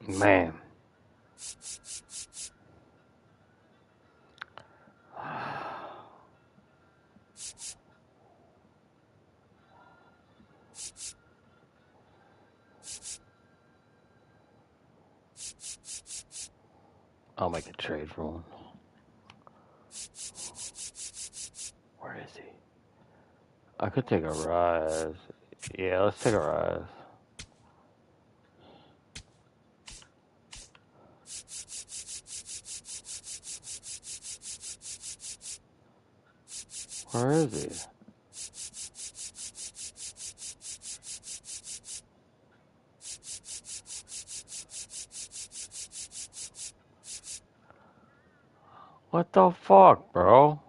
Man. I'll make a trade for one. Where is he? I could take a rise. Yeah, let's take a rise. Where is he? What the fuck, bro?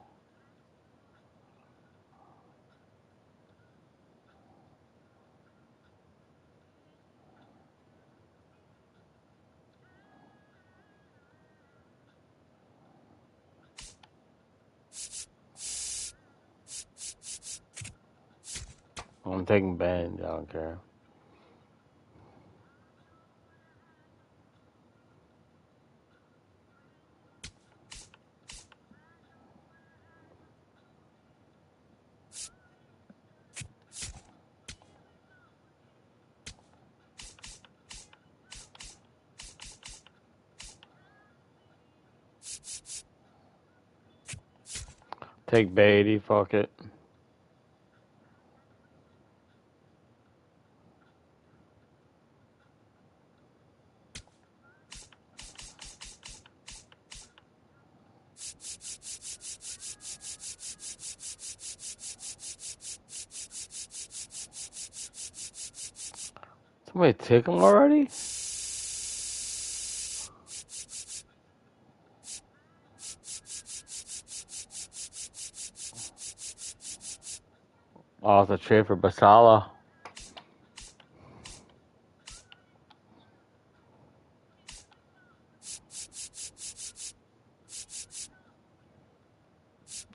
I'm taking Ben. I don't care. Take Beatty. Fuck it. Somebody take him already? Oh, it's a trade for Basala.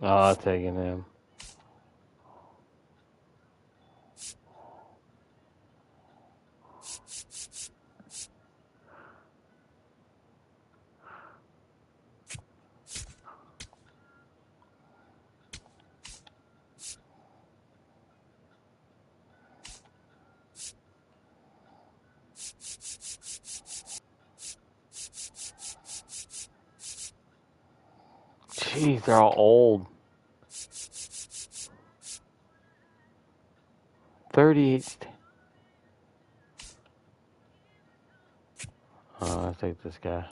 Oh, I'm taking him. Jeez, they're all old. 38. Oh, I'll take this guy.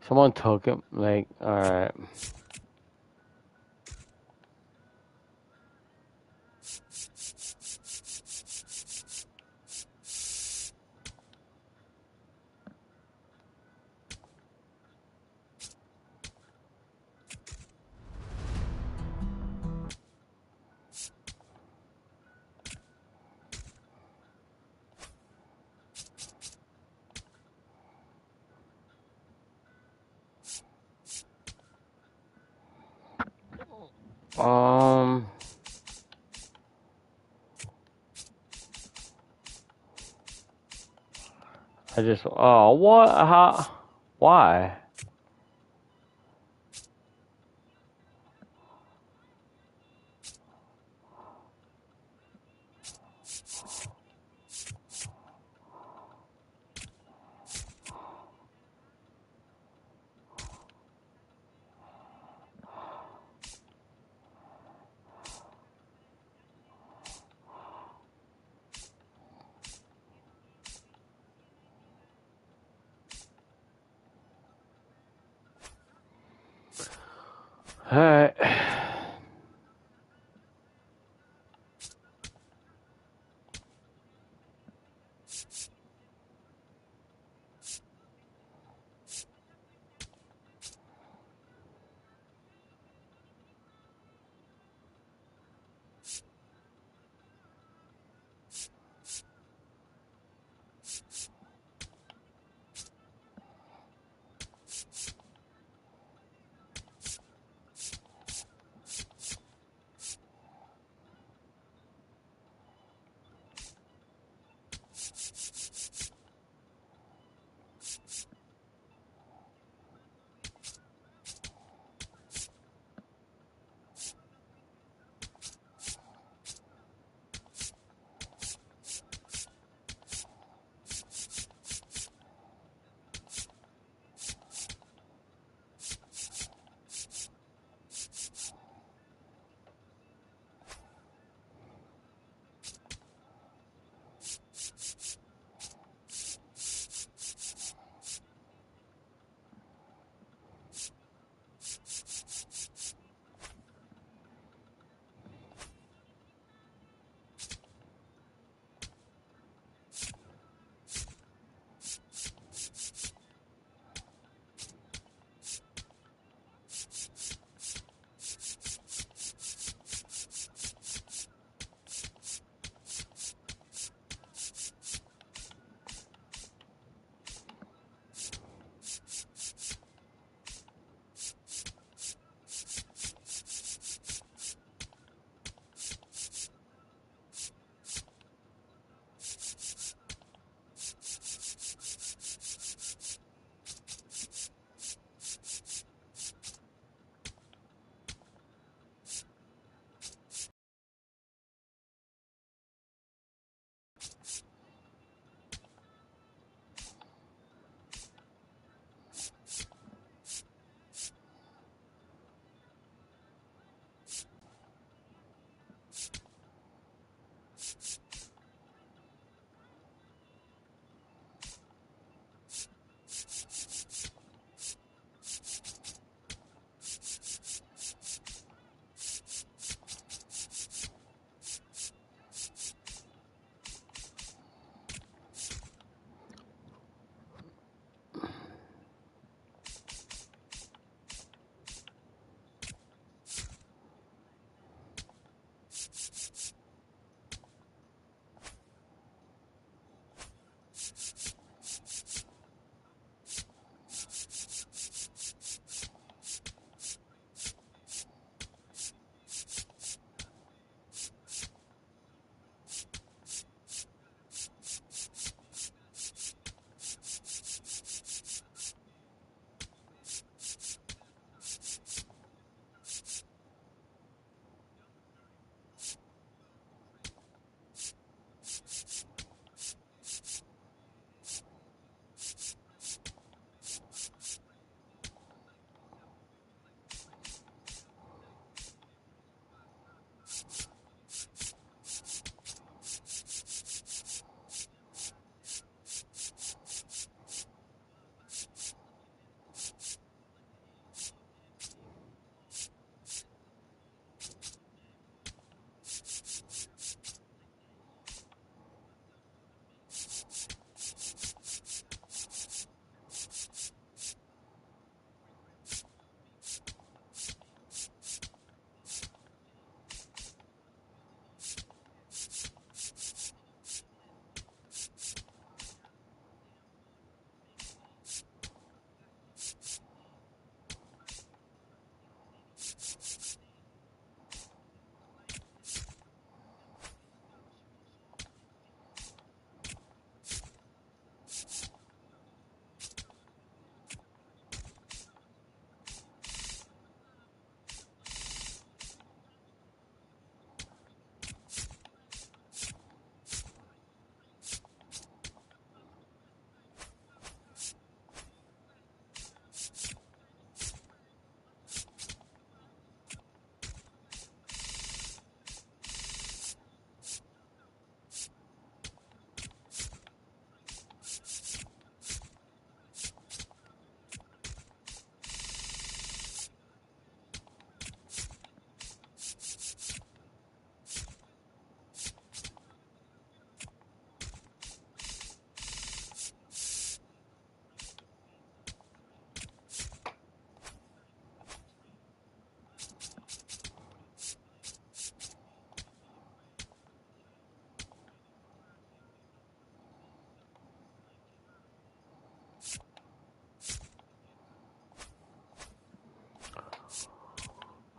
Someone took him. Like, alright. I just. Oh, what? How? Why? Alright.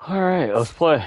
All right, let's play.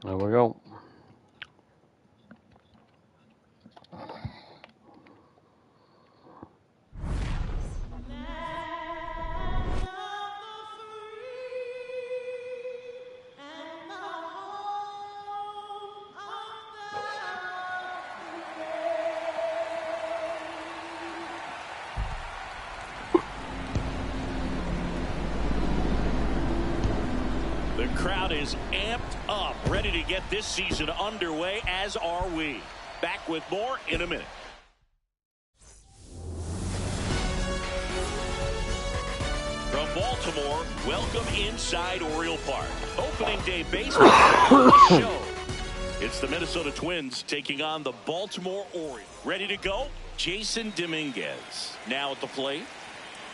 There we go. The crowd is amped up, ready to get this season underway, as are we. Back with more in a minute. From Baltimore, welcome inside Oriole Park. Opening day baseball show. It's the Minnesota Twins taking on the Baltimore Orioles. Ready to go? Jason Dominguez now at the plate.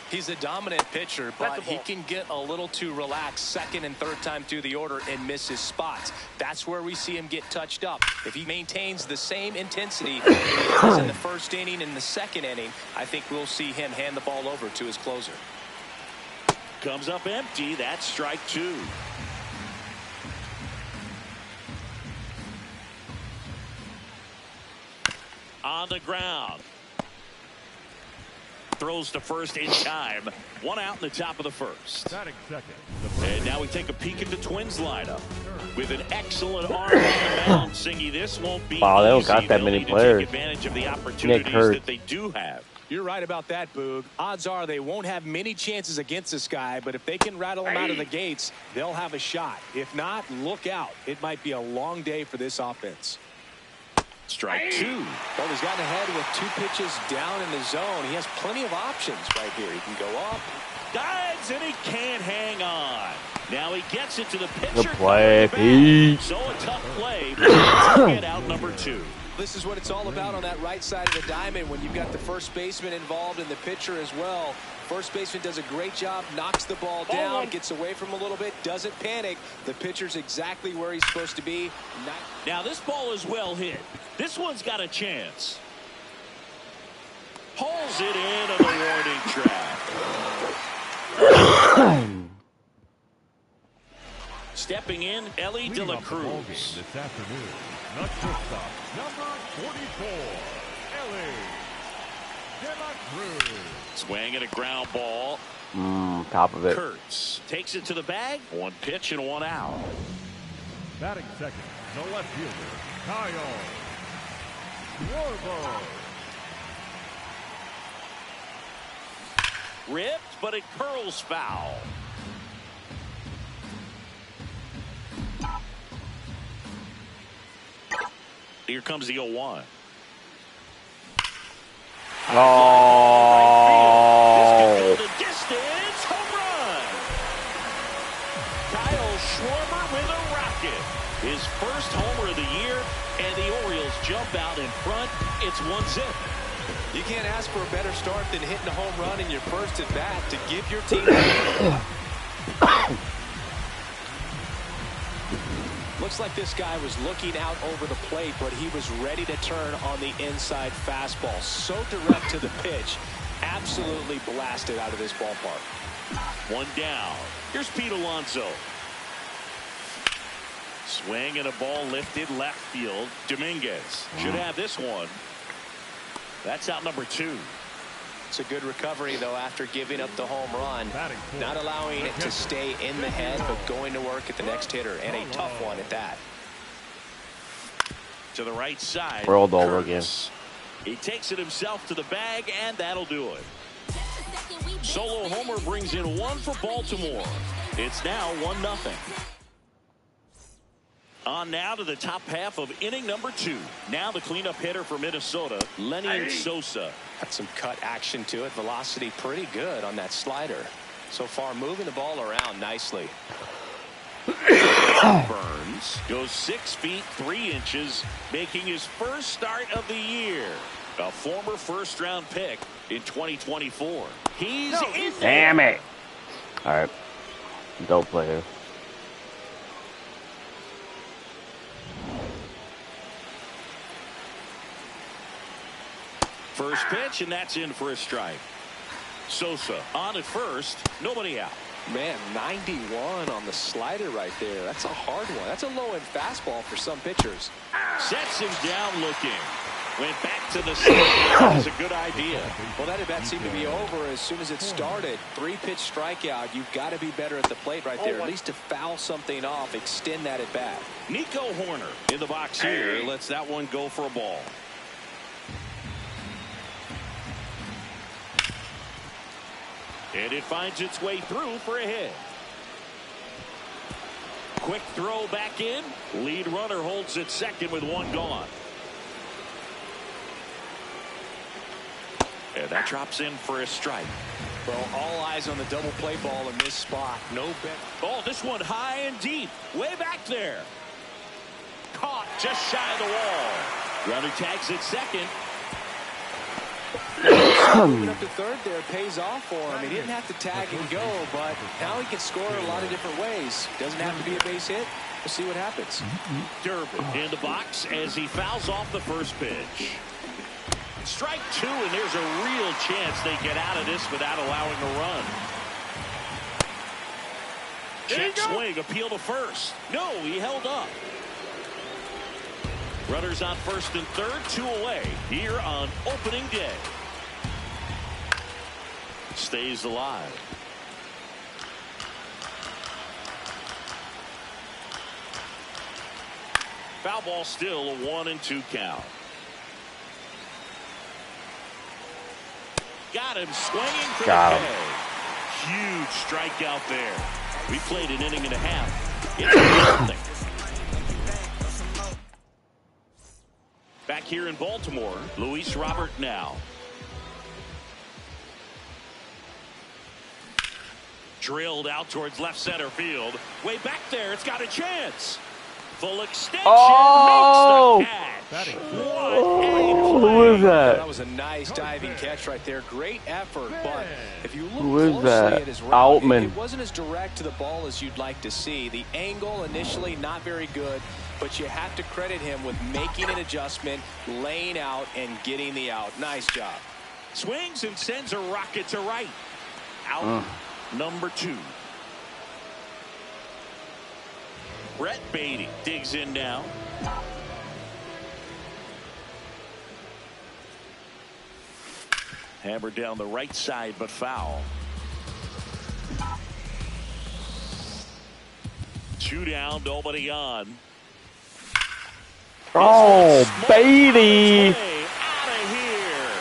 He's a dominant pitcher, but he can get a little too relaxed second and third time through the order and miss his spots. That's where we see him get touched up. If he maintains the same intensity as in the first inning and the second inning, I think we'll see him hand the ball over to his closer. Comes up empty. That's strike two. On the ground. Throws to first in time. One out in the top of the first. And now we take a peek at the Twins lineup. With an excellent arm on the mound, Singy, this won't be Wow, they don't easy. got that many players. Take advantage of the opportunities that they do have. You're right about that, Boog. Odds are they won't have many chances against this guy, but if they can rattle him out of the gates, they'll have a shot. If not, look out. It might be a long day for this offense. Strike two. Well, he's gotten ahead with two pitches down in the zone. He has plenty of options right here. He can go up. Dives, and he can't hang on. Now he gets it to the pitcher. Good play, Pete. So a tough play, but let's get out number two. This is what it's all about on that right side of the diamond when you've got the first baseman involved and the pitcher as well. First baseman does a great job, knocks the ball down, gets away from a little bit, doesn't panic. The pitcher's exactly where he's supposed to be. Now this ball is well hit. This one's got a chance. Pulls it in on the warning track. Stepping in, Ellie De La Cruz. This afternoon, not shortstop, number 44, Ellie De La Cruz. Swing at a ground ball. Top of it. Kurtz takes it to the bag. One pitch and one out. Batting second, the left fielder, Kyle Schwarber. Ripped, but it curls foul. Here comes the 0-1. Oh. This could go the distance. Home run. Kyle Schwarber with a rocket. His first homer of the year, and the Orioles jump out in front. It's 1-0. You can't ask for a better start than hitting a home run in your first at bat to give your team. Looks like this guy was looking out over the plate, but he was ready to turn on the inside fastball. So direct to the pitch. Absolutely blasted out of this ballpark. One down. Here's Pete Alonso. Swing and a ball lifted left field. Dominguez should have this one. That's out number 2. It's a good recovery, though, after giving up the home run. Not allowing it to stay in the head, but going to work at the next hitter, and a tough one at that. To the right side. Rolled over again. He takes it himself to the bag, and that'll do it. Solo homer brings in 1 for Baltimore. It's now 1-0. On now to the top half of inning number 2. Now the cleanup hitter for Minnesota, Lenny Sosa. Got some cut action to it. Velocity pretty good on that slider. So far moving the ball around nicely. Burns goes 6 feet 3 inches, making his first start of the year. A former first-round pick in 2024. He's in. Damn it. All right. Don't play here. First pitch, and that's in for a strike. Sosa on at first, nobody out. Man, 91 on the slider right there. That's a hard one. That's a low-end fastball for some pitchers. Sets him down looking. Went back to the side. That was a good idea. Well, that at-bat seemed to be over as soon as it started. 3-pitch strikeout. You've got to be better at the plate right there. At least to foul something off, extend that at-bat. Nico Horner in the box here. Lets that one go for a ball. And it finds its way through for a hit. Quick throw back in. Lead runner holds at second with 1 gone. And that drops in for a strike. Well, all eyes on the double play ball in this spot. No bet. Oh, this one high and deep. Way back there. Caught just shy of the wall. Runner tags at second. Moving up to third there pays off for him. He didn't have to tag and go, but now he can score a lot of different ways. Doesn't have to be a base hit. We'll see what happens. Durbin in the box as he fouls off the first pitch. Strike 2, and there's a real chance they get out of this without allowing a run. Check swing, appeal to first. No, he held up. Runners on first and third, 2 away here on opening day. Stays alive. Foul ball still, a 1-2 count. Got him swinging for the K. Huge strikeout there. We played an inning and a half. It's nothing. Back here in Baltimore, Luis Robert now. Drilled out towards left center field. Way back there, it's got a chance. Full extension makes the catch. Who is that? That was a nice diving catch right there. Great effort, but if you look Who is closely that? at his route, Altman. it wasn't as direct to the ball as you'd like to see. The angle initially not very good, but you have to credit him with making an adjustment, laying out, and getting the out. Nice job. Swings and sends a rocket to right. Out number 2. Brett Beatty digs in now. Hammered down the right side, but foul. 2 down, nobody on. Oh, Beatty! Out of here.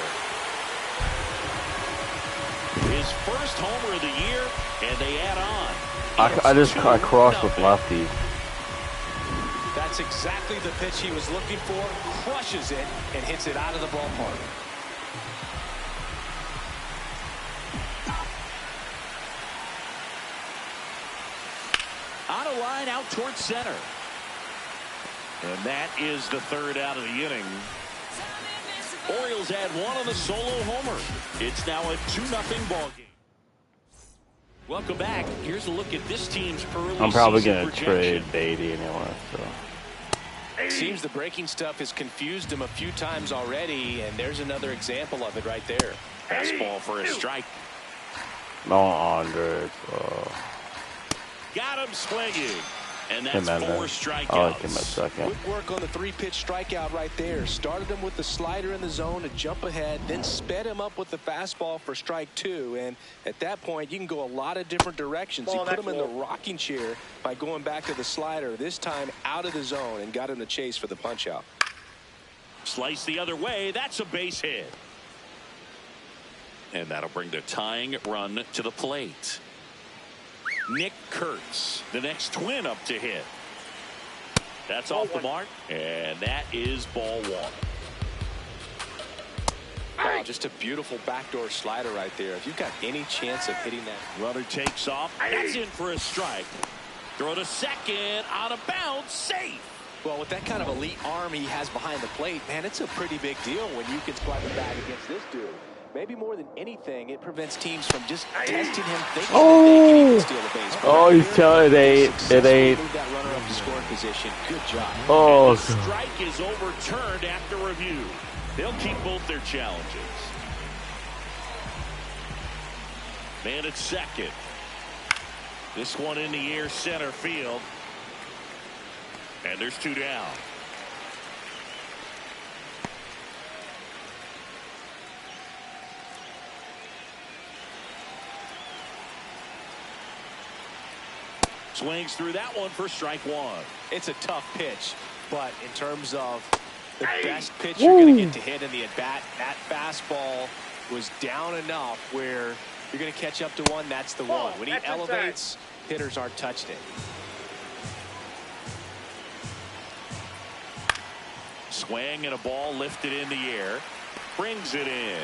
His first homer of the year, and they add on. I crossed with lefty. That's exactly the pitch he was looking for. Crushes it and hits it out of the ballpark. On a line out towards center. And that is the third out of the inning. Orioles add 1 on the solo homer. It's now a 2-0 ball game. Welcome back. Here's a look at this team's early I'm probably season gonna projection. trade Beatty anyway. So. Seems the breaking stuff has confused him a few times already, and there's another example of it right there. Fastball for a strike. No, Andres. Got him swinging. And that's 4 strikeouts. I like him at second. Quick work on the 3-pitch strikeout right there. Started him with the slider in the zone to jump ahead, then sped him up with the fastball for strike 2. And at that point, you can go a lot of different directions. He put him in the rocking chair by going back to the slider, this time out of the zone, and got him the chase for the punch out. Slice the other way. That's a base hit. And that'll bring the tying run to the plate. Nick Kurtz, the next Twin up to hit. That's off the mark, and that is ball 1. Wow, just a beautiful backdoor slider right there. If you've got any chance of hitting that. Runner takes off. That's in for a strike. Throw to second, out of bounds, safe. Well, with that kind of elite arm he has behind the plate, man, it's a pretty big deal when you can swipe it back against this dude. Maybe more than anything, it prevents teams from just testing him, thinking that they can even steal the base. Oh, he's telling it ain't. Move that runner up to scoring position. Good job. Oh, and the strike is overturned after review. They'll keep both their challenges. Man at second. This one in the air, center field. And there's 2 down. Swings through that one for strike 1. It's a tough pitch, but in terms of the best pitch you're going to get to hit in the at-bat, that fastball was down enough where you're going to catch up to one. That's the one. When he elevates, hitters aren't touching it. Swing and a ball lifted in the air. Brings it in.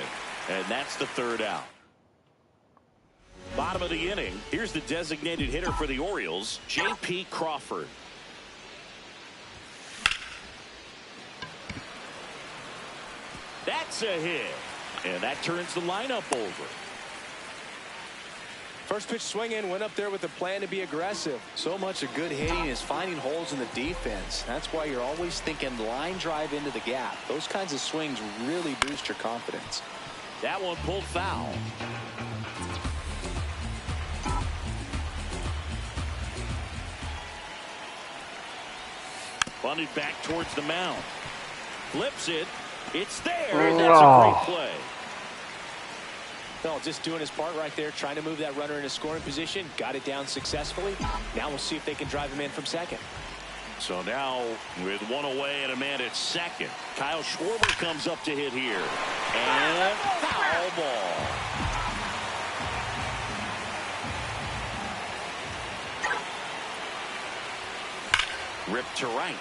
And that's the 3rd out. Bottom of the inning. Here's the designated hitter for the Orioles, J.P. Crawford. That's a hit. And that turns the lineup over. First pitch swing in, went up there with a plan to be aggressive. So much of good hitting is finding holes in the defense. That's why you're always thinking line drive into the gap. Those kinds of swings really boost your confidence. That one pulled foul. Bunted back towards the mound. Flips it. It's there. And that's a great play. No, just doing his part right there, trying to move that runner into scoring position. Got it down successfully. Now we'll see if they can drive him in from second. So now with 1 away and a man at second, Kyle Schwarber comes up to hit here. And foul ball. Ripped to right.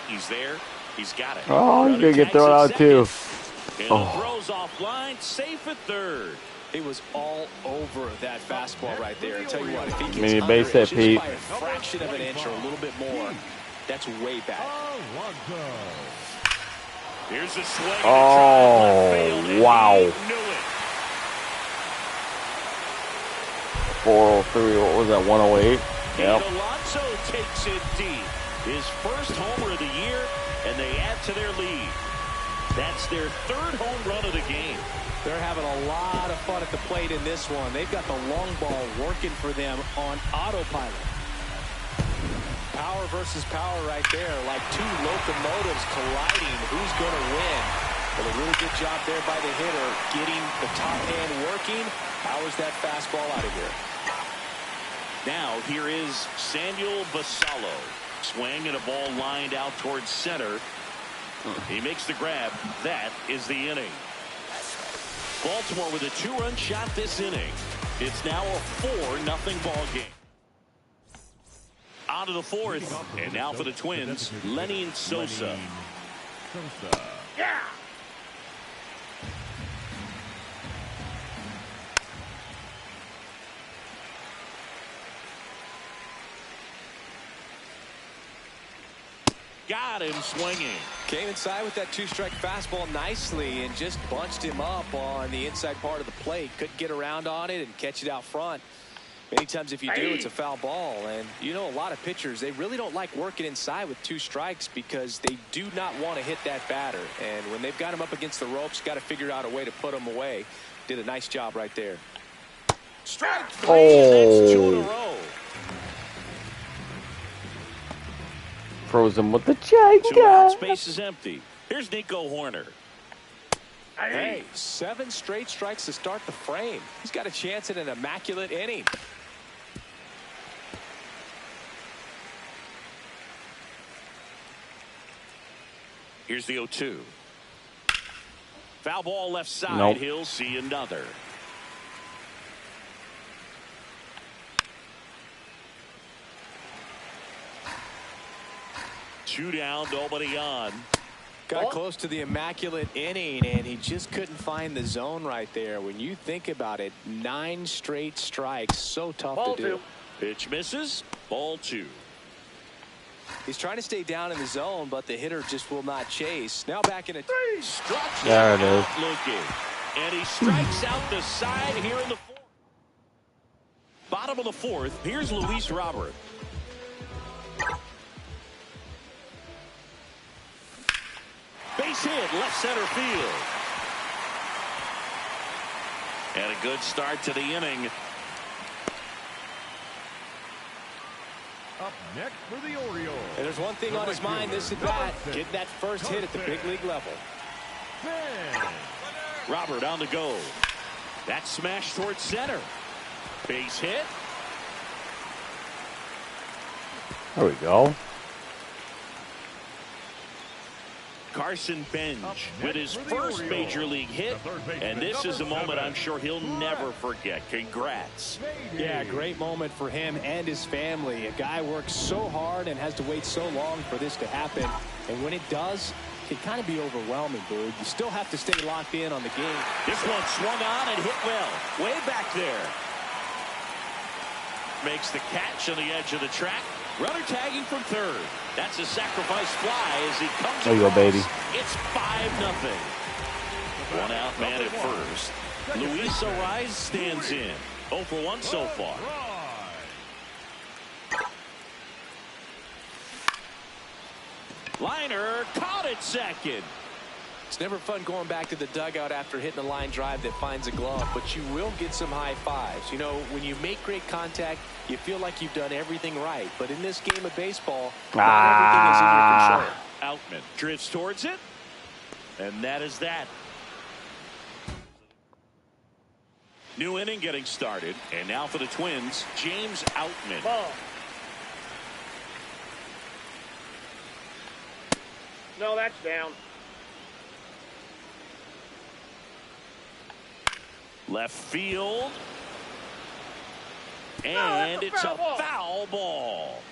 He's there. He's got it. Oh, he's going to get thrown out too. And the throw's offline, safe at third. It was all over that fastball right there. I tell you what, if he Mini gets base hit, just Pete. by a fraction of an inch or a little bit more, that's way back. Here's a swing. Oh, wow. 403, what was that, 108? Yep. Alonso takes it deep. His first homer of the year, and they add to their lead. That's their 3rd home run of the game. They're having a lot of fun at the plate in this one. They've got the long ball working for them on autopilot. Power versus power right there, like 2 locomotives colliding. Who's going to win? Well, a really good job there by the hitter, getting the top hand working. Powers that fastball out of here. Now here is Samuel Basallo. Swing and a ball lined out towards center. He makes the grab. That is the inning. Baltimore with a 2-run shot this inning. It's now a 4-0 ball game. On to the 4th, and now for the Twins, Lenin Sosa. Yeah. Got him swinging. Came inside with that 2-strike fastball nicely and just bunched him up on the inside part of the plate. Couldn't get around on it and catch it out front. Many times if you do, it's a foul ball. And you know, a lot of pitchers, they really don't like working inside with 2 strikes because they do not want to hit that batter. And when they've got him up against the ropes, got to figure out a way to put him away. Did a nice job right there. Strike 3, and that's 2 in a row. Frozen with the check. 2 out, space is empty. Here's Nico Horner. Hey, 7 straight strikes to start the frame. He's got a chance at an immaculate inning. Here's the 0-2. Foul ball left side. Nope. He'll see another. Two down, nobody on. Got close to the immaculate inning, and he just couldn't find the zone right there. When you think about it, 9 straight strikes, so tough to do. Pitch misses. Ball 2. He's trying to stay down in the zone, but the hitter just will not chase. Now back in a Struck there it is. looking. And he strikes out the side here in the 4th. Bottom of the 4th, here's Luis Robert. Base hit, left center field. And a good start to the inning. Up next for the Orioles. And there's one thing on his mind this at bat, getting that first hit at the big league level. Robert on the go. That smash towards center. Base hit. There we go. Carson Bench with his first major league hit, and this is a moment I'm sure he'll never forget. Congrats. Yeah, great moment for him and his family. A guy works so hard and has to wait so long for this to happen, and when it does, it can kind of be overwhelming, dude. You still have to stay locked in on the game. This one swung on and hit well, way back there. Makes the catch on the edge of the track. Runner tagging from third. That's a sacrifice fly as he comes There you go, across. baby. It's 5-0. 1 out man at first. Luis Ariz stands in. 0 for 1 so far. Liner caught at second. It's never fun going back to the dugout after hitting a line drive that finds a glove, but you will get some high fives. You know, when you make great contact, you feel like you've done everything right. But in this game of baseball, not everything is in your control. Outman drifts towards it, and that is that. New inning getting started, and now for the Twins, James Outman. Ball. No, that's down. Left field. And it's a foul ball.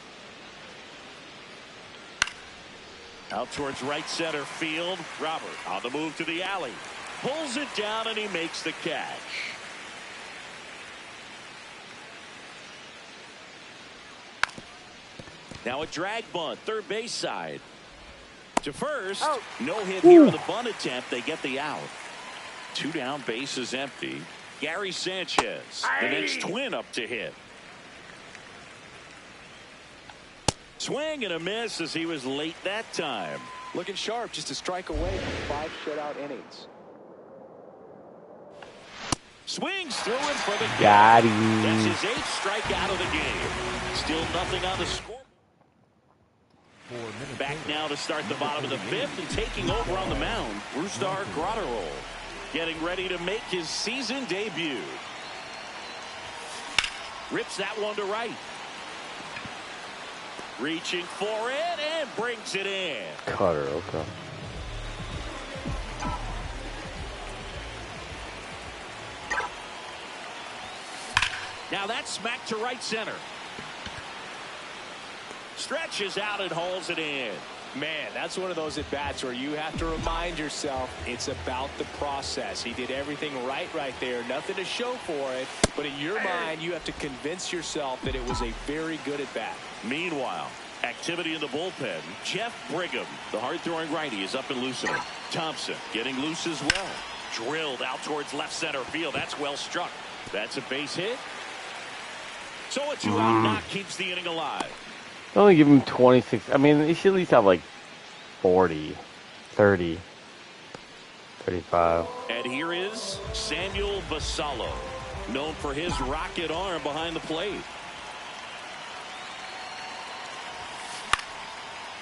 Out towards right center field. Robert on the move to the alley. Pulls it down and he makes the catch. Now a drag bunt, third base side. To first. No hit here on the bunt attempt. They get the out. 2 down, base is empty. Gary Sanchez, the next Twin up to hit. Swing and a miss as he was late that time. Looking sharp, just a strike away from 5 shutout innings. Swings through it for the Got catch. him. That's his 8th strikeout of the game. Still nothing on the score. Back now to start the bottom of the 5th and taking over on the mound, Brusdar Graterol. Getting ready to make his season debut. Rips that one to right. Reaching for it and brings it in. Cutter, okay. Now that's smacked to right center. Stretches out and hauls it in. Man, that's one of those at-bats where you have to remind yourself it's about the process. He did everything right there. Nothing to show for it. But in your mind, you have to convince yourself that it was a very good at-bat. Meanwhile, Activity in the bullpen. Jeff Brigham, the hard-throwing righty, is up and loosening. Thompson getting loose as well. Drilled out towards left center field. That's well struck. That's a base hit. So a 2-out knock keeps the inning alive. Only give him 26. I mean, he should at least have like 40, 30, 35. And here is Samuel Vasallo, known for his rocket arm behind the plate.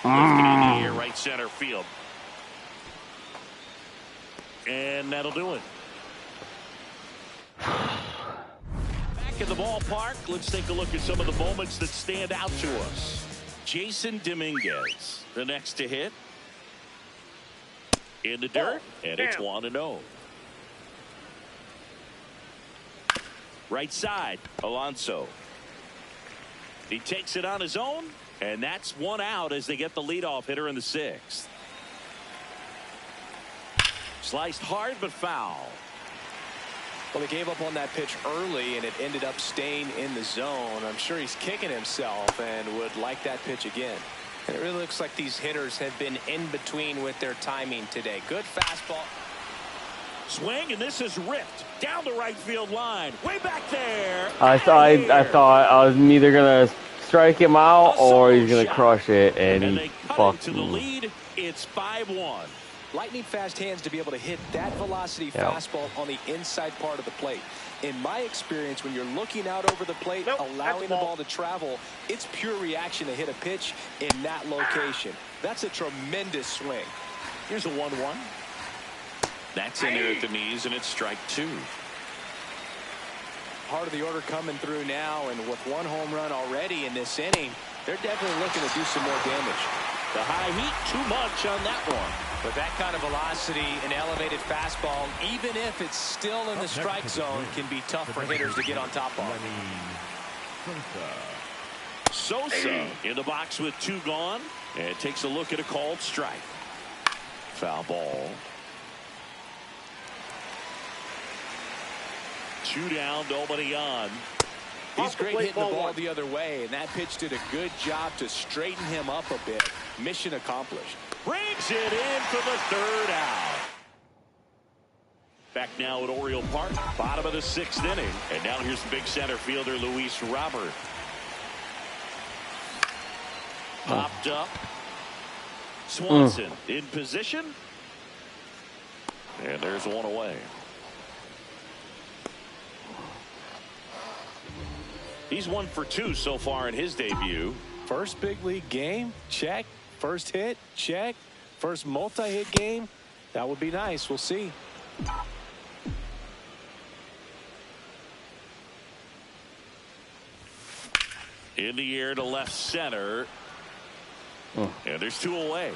Lifted in the air, right center field. And that'll do it. Back in the ballpark, let's take a look at some of the moments that stand out to us. Jason Dominguez, the next to hit. In the dirt, and it's 1-0. Right side, Alonso. He takes it on his own, and that's 1 out as they get the leadoff hitter in the 6th. Sliced hard but foul. Well, he gave up on that pitch early, and it ended up staying in the zone. I'm sure he's kicking himself and would like that pitch again. And it really looks like these hitters have been in between with their timing today. Good fastball. Swing, and this is ripped down the right field line. Way back there. I thought I was either gonna strike him out or he's gonna crush it, and they he cut fucked to the me. lead. It's 5-1. Lightning fast hands to be able to hit that velocity fastball on the inside part of the plate. In my experience, when you're looking out over the plate, allowing the ball to travel, it's pure reaction to hit a pitch in that location. That's a tremendous swing. Here's a 1-1. That's in there at the knees, and it's strike 2. Part of the order coming through now, and with 1 home run already in this inning, they're definitely looking to do some more damage. The high heat, too much on that one. With that kind of velocity, an elevated fastball, even if it's still in the strike zone, can be tough for hitters to get on top of. Sosa in the box with 2 gone, and takes a look at a called strike. Foul ball. 2 down, nobody on. He's great hitting the ball the other way, and that pitch did a good job to straighten him up a bit. Mission accomplished. Brings it in for the 3rd out. Back now at Oriole Park, bottom of the 6th inning. And now here's the big center fielder, Luis Robert. Popped up. Swanson in position. And there's 1 away. He's 1 for 2 so far in his debut. First big league game, check. First hit, check. First multi-hit game, that would be nice. We'll see. In the air to left center. And there's 2 away.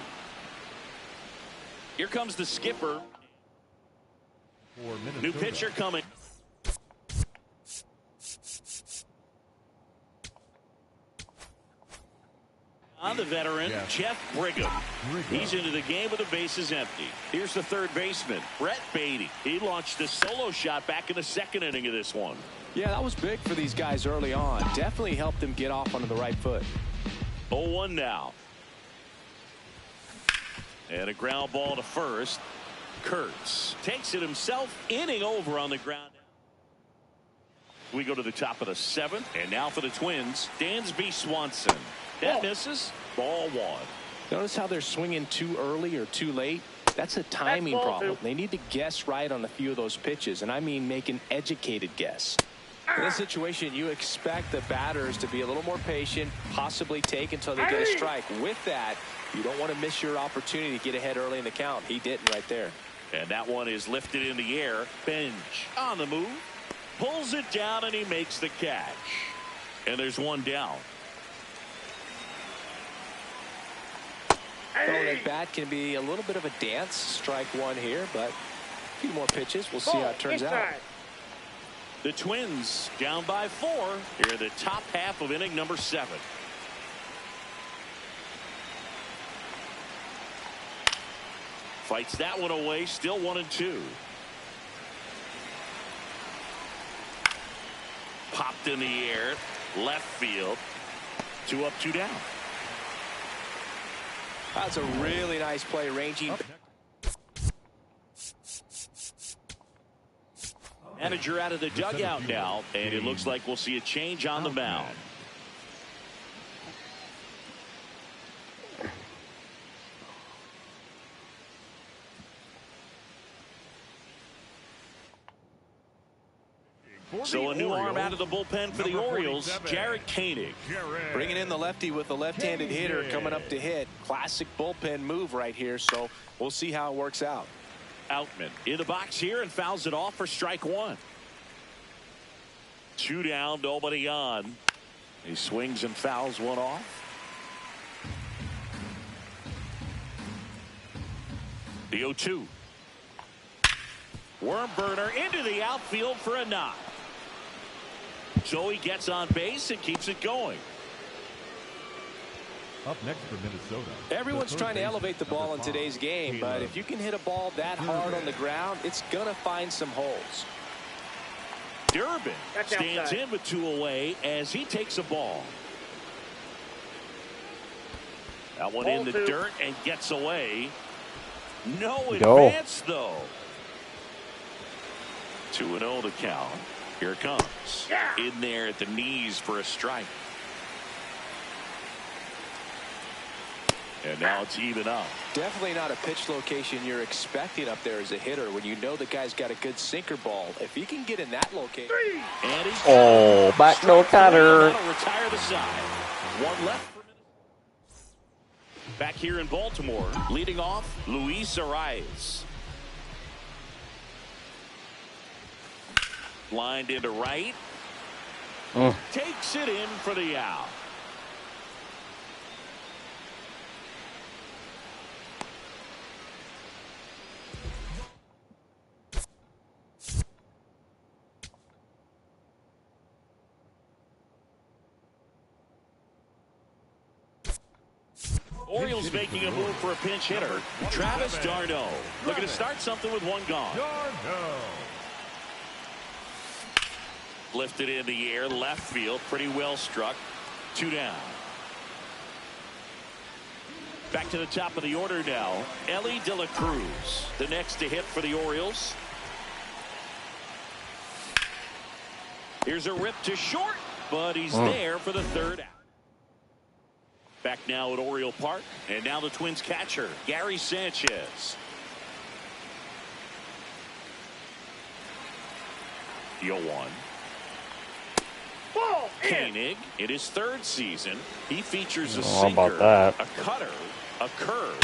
Here comes the skipper. New pitcher coming. On the veteran, Jeff Brigham. He's into the game with the bases empty. Here's the 3rd baseman, Brett Beatty. He launched a solo shot back in the 2nd inning of this one. Yeah, that was big for these guys early on. Definitely helped them get off onto the right foot. 0-1 now. And a ground ball to first. Kurtz takes it himself, inning over on the ground. We go to the top of the 7th, and now for the Twins, Dansby Swanson. That misses. Ball 1. Notice how they're swinging too early or too late. That's a timing problem. They need to guess right on a few of those pitches, and I mean make an educated guess. In this situation, you expect the batters to be a little more patient, possibly take until they get a strike. With that, you don't want to miss your opportunity to get ahead early in the count. He didn't right there. And that one is lifted in the air. Bench on the move. Pulls it down, and he makes the catch. And there's 1 down. Throwing at bat can be a little bit of a dance. Strike 1 here, but a few more pitches. We'll see how it turns out. The Twins down by 4 here in the top half of inning number 7. Fights that one away. Still 1-2. Popped in the air. Left field. 2 up, 2 down. That's a really nice play, ranging. Manager out of the dugout now, and it looks like we'll see a change on the mound. So a new arm out of the bullpen for the Orioles, Jarred Koenig. Bringing in the lefty with a left-handed hitter coming up to hit. Classic bullpen move right here, so we'll see how it works out. Outman in the box here and fouls it off for strike one. 2 down, nobody on. He swings and fouls one off. The 0-2. Worm burner into the outfield for a knock. So he gets on base and keeps it going. Up next for Minnesota. Everyone's trying to elevate the ball in today's game, but if you can hit a ball that hard on the ground, it's going to find some holes. Durbin stands in with 2 away as he takes a ball. That one in the dirt and gets away. No advance, though. 2-0 to count. Here it comes. In there at the knees for a strike. And now it's even up. Definitely not a pitch location you're expecting up there as a hitter when you know the guy's got a good sinker ball. If he can get in that location. And he's back no cutter. That'll retire the side. 1 left. Back here in Baltimore, leading off, Luis Arias. Lined into right. Takes it in for the out. Orioles making a move for a pinch hitter. Travis d'Arnaud looking to start something with 1 gone. Lifted in the air, left field, pretty well struck. 2 down. Back to the top of the order now. Elly De La Cruz, the next to hit for the Orioles. Here's a rip to short, but he's there for the 3rd out. Back now at Oriole Park, and now the Twins catcher, Gary Sanchez. The 0-1. Koenig, in his 3rd season, he features a sinker, a cutter, a curve.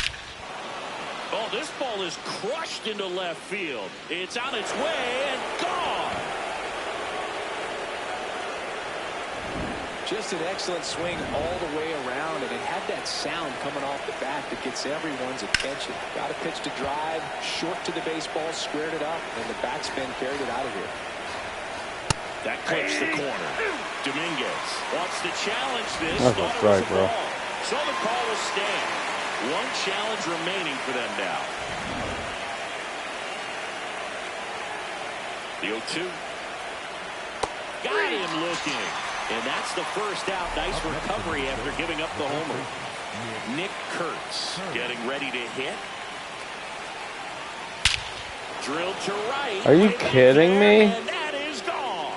Oh, this ball is crushed into left field. It's on its way and gone. Just an excellent swing all the way around, and it had that sound coming off the bat that gets everyone's attention. Got a pitch to drive, short to the baseball, squared it up, and the backspin carried it out of here. That clips the corner. Dominguez wants to challenge this. That's a strike, bro. So the call will stand. 1 challenge remaining for them now. The 0-2. Got him looking. And that's the 1st out. Nice recovery after giving up the homer. Nick Kurtz getting ready to hit. Drilled to right. Are you kidding me? And that is gone.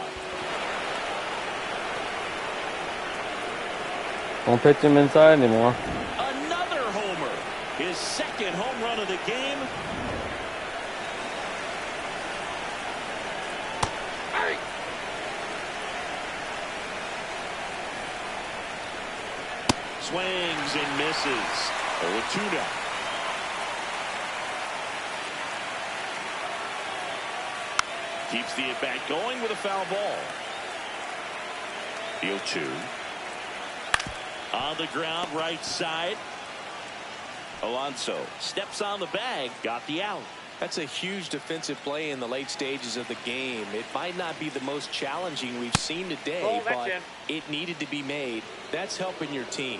Don't pitch him inside anymore. Another homer. His 2nd home run of the game. Swings and misses. 0-2 now. Keeps the at-bat going with a foul ball. The 0-2. On the ground, right side. Alonso steps on the bag, got the out. That's a huge defensive play in the late stages of the game. It might not be the most challenging we've seen today, but it needed to be made. That's helping your team.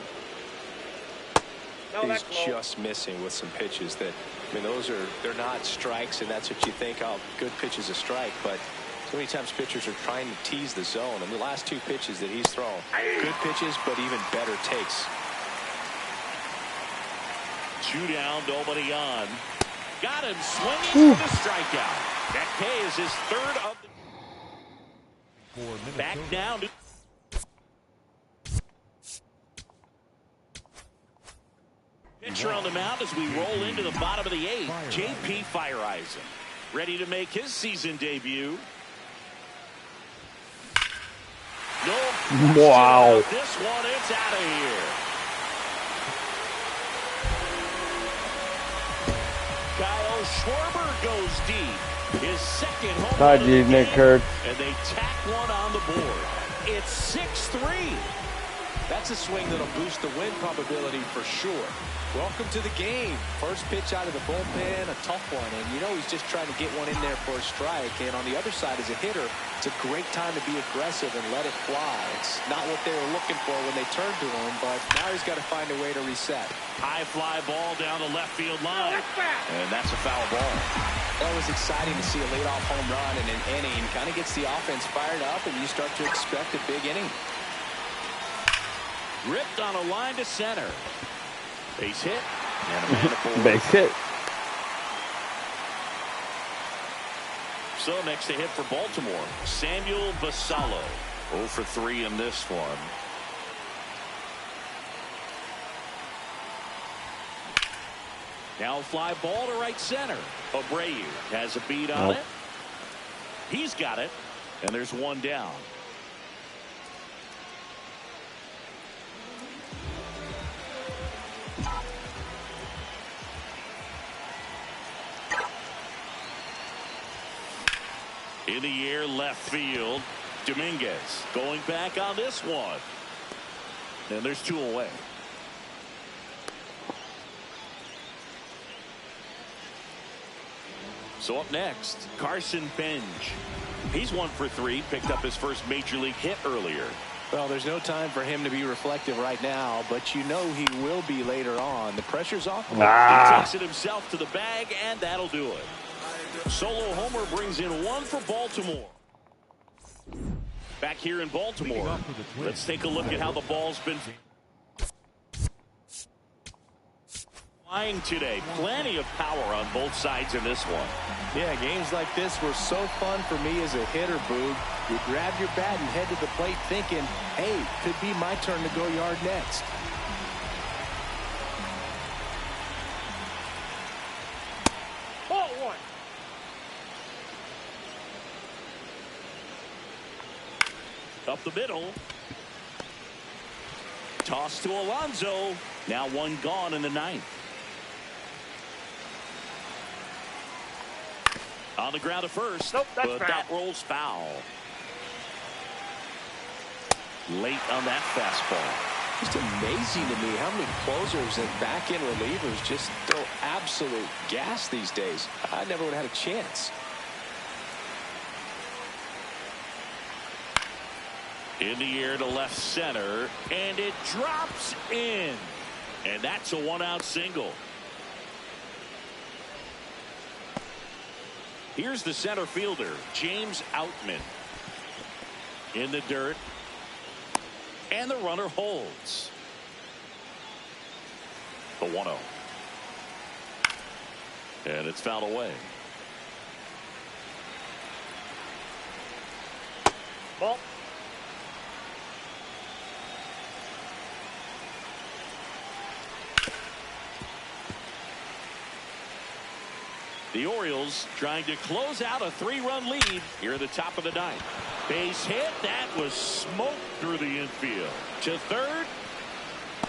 He's just missing with some pitches that, I mean, they're not strikes, and that's what you think, oh, good pitch is a strike, but so many times pitchers are trying to tease the zone. I mean, the last 2 pitches that he's thrown, good pitches, but even better takes. Two down, nobody on. Got him swinging for the strikeout. That K is his third of the... Back down to... Pitcher on the mound as we roll into the bottom of the eighth. J.P. Fireisen ready to make his season debut. No question about this one. It's out of here. Kyle Schwarber goes deep. His second home run of the Nick game, Kurtz. and they tack one on the board. It's 6-3. That's a swing that'll boost the win probability for sure. Welcome to the game. First pitch out of the bullpen, a tough one. And you know he's just trying to get one in there for a strike. And on the other side, as a hitter, it's a great time to be aggressive and let it fly. It's not what they were looking for when they turned to him, but now he's got to find a way to reset. High fly ball down the left field line. And that's a foul ball. That was exciting to see a leadoff home run in an inning. Kind of gets the offense fired up, and you start to expect a big inning. Ripped on a line to center. Base hit. And a man aboard. Base hit. So next to hit for Baltimore, Samuel Basallo. 0 for 3 in this one. Now a fly ball to right center. Abreu has a beat on it. He's got it. And there's one down. In the air, left field. Dominguez going back on this one. And there's two away. So up next, Carson Benj. He's 1 for 3, picked up his first major league hit earlier. Well, there's no time for him to be reflective right now, but you know he will be later on. The pressure's off. He takes it himself to the bag, and that'll do it. Solo homer brings in 1 for Baltimore. Back here in Baltimore, let's take a look at how the ball's been flying today. Plenty of power on both sides in this one. Yeah, games like this were so fun for me as a hitter, Boog. You grab your bat and head to the plate thinking, hey, could be my turn to go yard next. Ball one. Up the middle. Toss to Alonso. Now one gone in the ninth. On the ground at first. Nope, that's but foul. that rolls foul. Late on that fastball. Just amazing to me how many closers and back-end relievers just throw absolute gas these days. I never would have had a chance. In the air to left center, and it drops in. And that's a one-out single. Here's the center fielder, James Outman. In the dirt. And the runner holds. The 1-0. And it's fouled away. Ball. The Orioles trying to close out a 3-run lead here at the top of the ninth. Base hit. That was smoked through the infield. To third.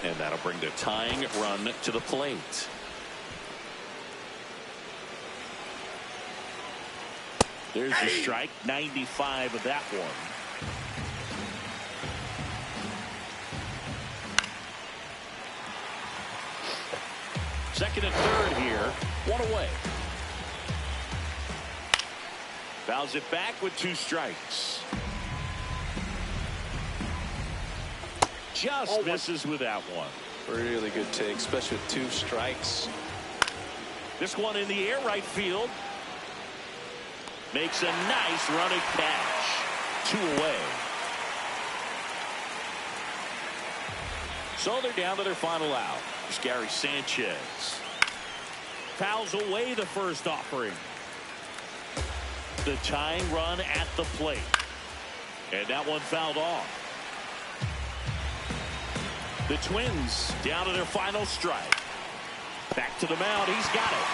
And that'll bring the tying run to the plate. There's the strike. 95 of that one. Second and third here. One away. Fouls it back with 2 strikes. Just misses with that one. Really good take, especially with 2 strikes. This one in the air, right field. Makes a nice running catch. 2 away. So they're down to their final out. It's Gary Sanchez. Fouls away the first offering. The tying run at the plate. And that one fouled off. The Twins down to their final strike. Back to the mound. He's got it.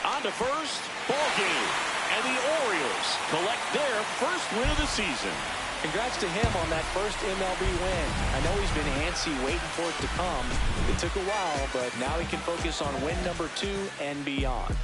On to first. Ball game. And the Orioles collect their first win of the season. Congrats to him on that first MLB win. I know he's been antsy waiting for it to come. It took a while, but now he can focus on win number 2 and beyond.